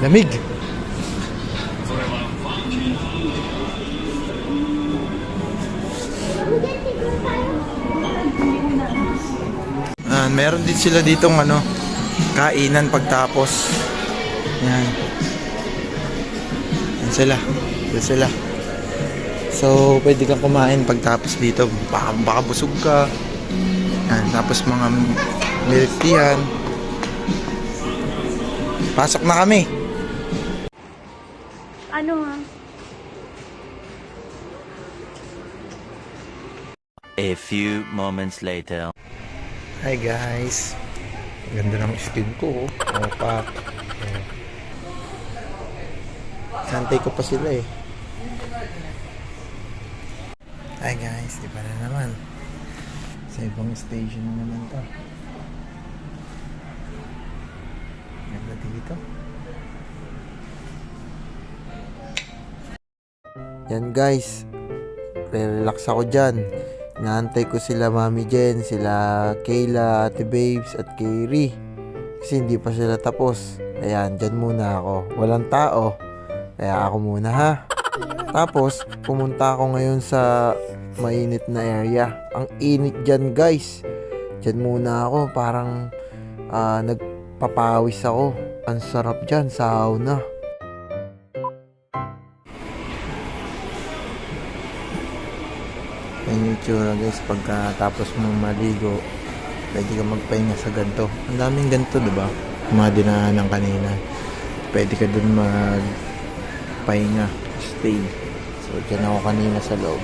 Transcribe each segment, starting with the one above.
Lamig. Meron din sila ditong ano, kainan pagtapos. Yan. Yan sila. Yan sila. So, pwede kang kumain pagtapos dito. Baka busog ka. Yan. Tapos mga milk tea yan. Pasok na kami. Ano ha? A few moments later. Hi guys. Ganda ng skin ko. Opak. Santay ko pa sila eh. Hi guys. Iba na naman. Sa ibang station na naman to. Ganda dito. Yan guys. Relax ako dyan. Inaantay ko sila Mami Jen, sila Kayla, Ate Babes at Kayri. Kasi hindi pa sila tapos. Ayan, dyan muna ako. Walang tao. Kaya ako muna ha. Tapos, pumunta ako ngayon sa mainit na area. Ang init dyan guys. Dyan muna ako. Parang nagpapawis ako. Ang sarap dyan, sauna. Yan yung itsura guys, pagkatapos mo maligo, pwede ka magpahinga sa ganito. Ang daming ganito, diba? Mga dinaanan kanina. Pwede ka dun magpahinga, stay. So, dyan ako kanina sa loob.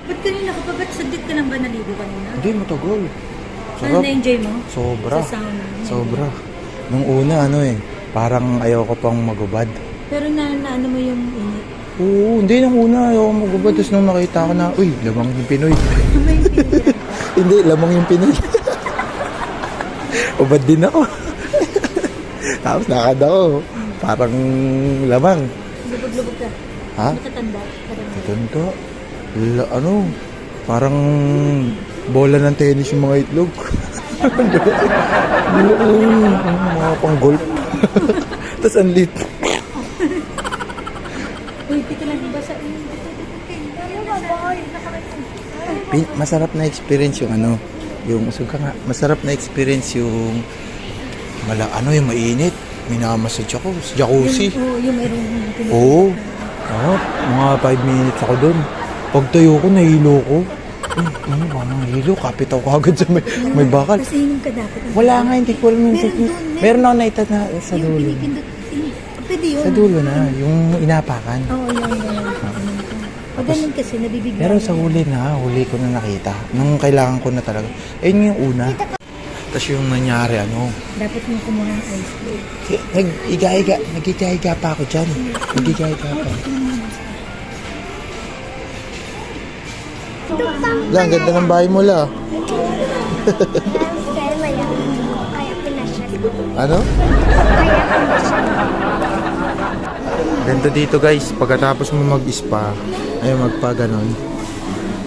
Ba't kanina ka pa? Ba't saglit ka lang ba naligo kanina? Hindi, matagal. Ano Sarap. na-enjoy mo? Sobra. Sa sauna? Sobra. Nung una, parang ayoko pang magubad. Pero ano mo yung init? Oo, hindi nung una ayoko magubad. Tapos nung nakita ko na, uy, lamang yung Pinoy. Hindi, lamang yung Pinoy. Ubad din ako. Tapos nakad ako. Parang lamang. Lubog-lubog ka? Ha? Matatanda? Matanda. Parang bola ng tennis yung mga itlog. Mga pang golf. Tapos ang lit. Uy, dito lang diba sa... Masarap na experience yung yung usog ka nga. Masarap na experience yung yung mainit. Minamassage ako sa jacuzzi. Yung mayroong... Oo. Mga 5 minutes ako doon. Pag tayo ko, nahilo ko. Parang nahilo. Kapit ako agad sa may bakal. Kasi inom ka dapat. Wala nga, hindi ko alam yung technique. Meron ako naita na sa Yung dulo. pwede yun. Sa dulo na, yung inapakan. Oo, yun. Pag ganun kasi, nabibigla. Pero sa huli ko na nakita. Nung kailangan ko na talaga. Ayun yung una. Tapos yung nangyari, Dapat mo kumuha ng ice cream. Nagiga-higa pa ako dyan. Nagiga-higa pa. Lang, ganda ng bahay mo la. Ano? Ganda dito guys. Pagkatapos mo mag-spa, ay magpa-ganon,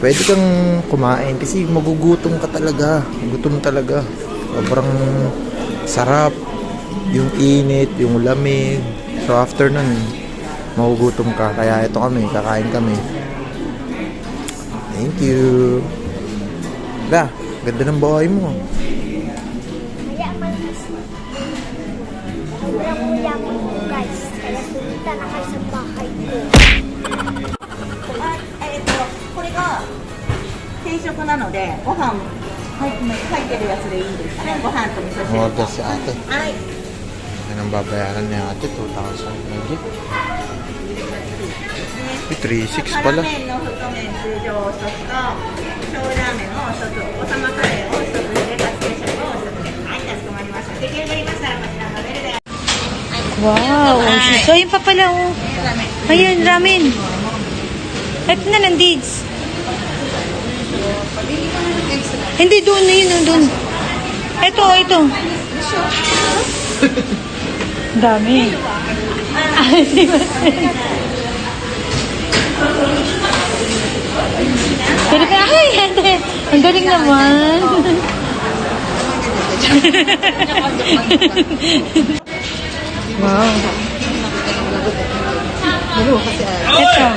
pwede kang kumain kasi magugutom ka talaga. Gutom talaga. Sobrang sarap. Yung init, yung lamig. So after nun, magugutom ka. Kaya ito kami, kakain kami. Thank you. Ganda ng bahay mo. Kuya mo guys, kaya pumunta na kayo sa bahay ko. これが定食なのでご飯入ってるやつでいいですかね。ご飯と味噌汁。 Order si ate. はい。 Yan ang babayaran ni ate. 2,000 lagi. 3,600 pala. 辛麺の太麺通常お一つと醤油ラーメンを一つ、お子様カレーを一つ、レタス定食を一つです。はい、かしこまりました。出来上がりましたらこちらのベルで。 Wow! So, yun pa pala, oh. Ayun, ramen. Ito na lang, Dids. Hindi, doon na yun, doon. Ito. Dami. Di ba? Pero ka, ay, ate. Ang galing naman. Wow. Ito.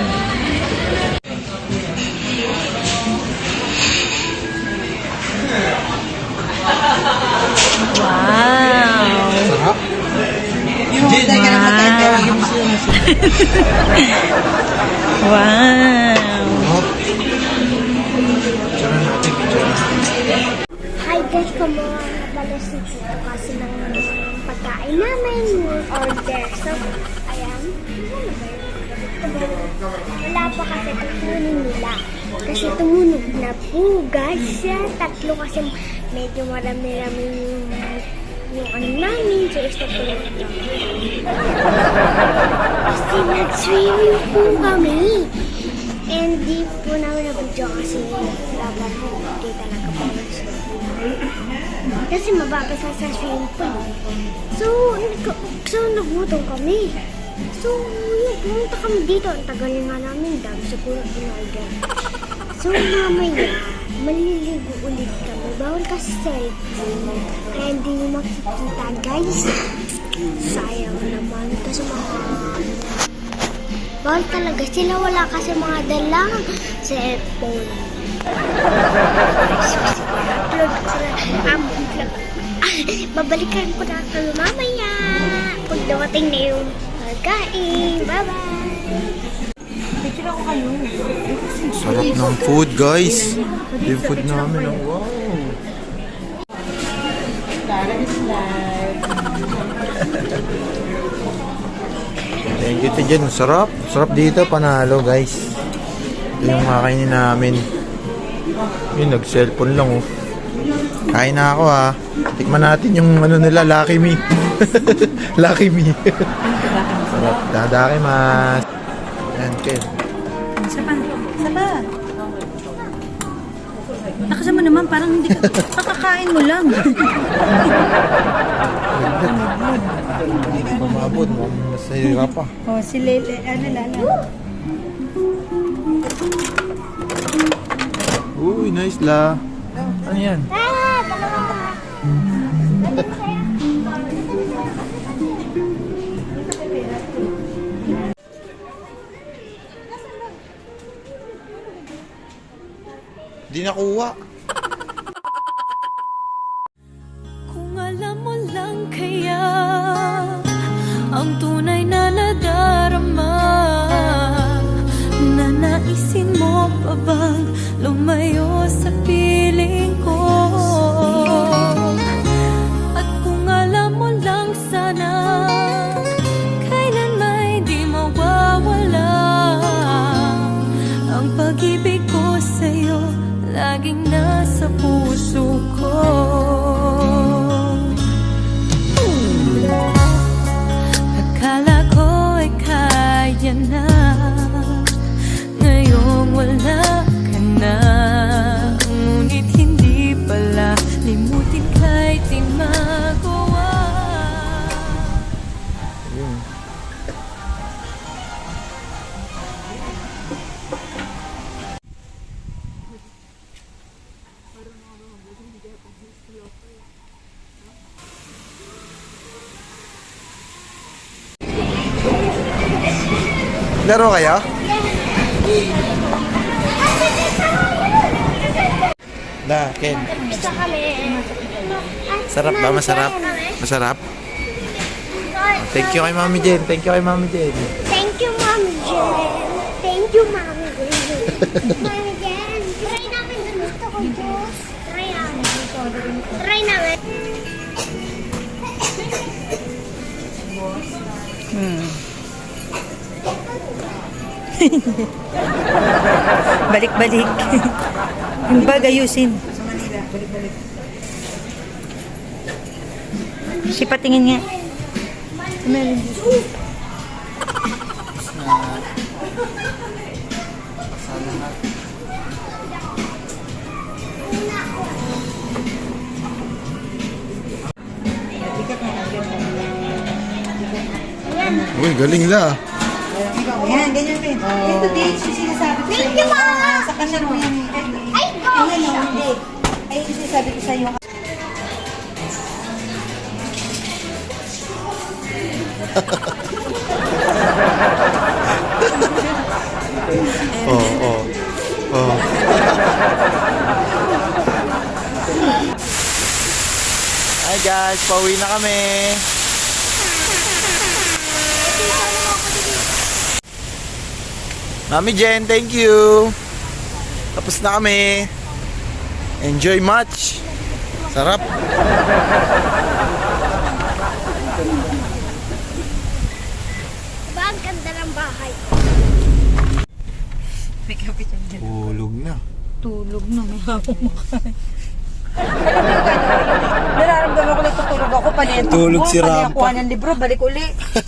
Wow. Sarap. Wow. Hi guys, kumuha na pala si Tito kasi ng pagkain namin, order. So, ayan. Wala pa kasi tutunin nila. Kasi tumunog na po guys. Tatlo kasi medyo marami-rami yung ano namin. So, stop ko lang ito. Kasi nag-swimming po kami. And di po namin na-video kasi dapat po di talaga po kasi mababasa sa swimming pool. So nagutom kami. So, yun, pumunta kami dito. Ang tagal nga namin, dami siguro in-order. So, mamaya, maliligo ulit kami. Bawal kasi cellphone. Kaya hindi nyo makikita, guys. Sayang naman. Kasi bawal talaga sila. Wala kasi mga dalang cellphone. Upload sila. Babalikan ko na kayo mamaya. Pag dawating na yung pagkain. Bye-bye! Sarap ng food, guys. Yung food namin. Oh, wow. Thank you, Tijen. Sarap. Sarap dito. Panalo, guys. Ito yung kakainin namin. Yun, nag-cellphone lang, oh. Kain na ako, ha. Tikman natin yung ano nila, Lucky Me. Lucky Me. Sarap. Dadakimasu. Yan, Ken. Saba. Saba. Nakasa mo naman, parang hindi ka, kakakain mo lang. Hindi ko mamabot. Mas nahirap pa. Oh, si Lele, ano lala. Uy, nice la. Ano yan? Di nakuha. Kung alam mo lang kaya ang tunay na nadarama, nanaisin mo pa bang lumayo sa piling ko? At kung alam mo lang sana kailan may di mawawala ang pag-ibig ko sa'yo, laging nasa puso ko. Akala ko ay kaya na, ngayong wala ka na. Ngunit hindi pala, limutin kahit di magawa. Laro kayo? Da, Ken. Isa kami. Sarap ba? Masarap? Masarap? Thank you kay Mami Jen. Thank you kay Mami Jen. Thank you, Mami Jen. Thank you, Mami Jen. Mami Jen. Try namin dun. Gusto ko, Diyos. Try namin. Try namin. Balik-balik. Yung bag ayusin. Si patingin nga. Meron. Uy, galing la. Yan, ganyan din. Ito din, sinasabi ko Thank you, Mama. sa kanya mo yan. Ay, gosh. Hindi. Ay, sinasabi ko sa'yo. Oh. Hi guys, pauwi na kami. Mami Jen, thank you. Tapos na kami. Enjoy much. Sarap. Diba ang ganda ng bahay? Tulog na. Tulog na, may hapong makain. Nararamdaman ko natutulog ako, panayang Tulog si panayang Rampa. kuha ng libro, balik uli.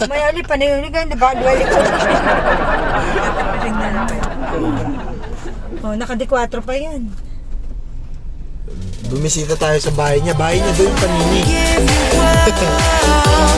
May ali, panayang uli, ganyan, diba? Balik uli. Oh, naka-D4 pa yan. Bumisita tayo sa bahay niya. Bahay niya doon, Panini. Give you all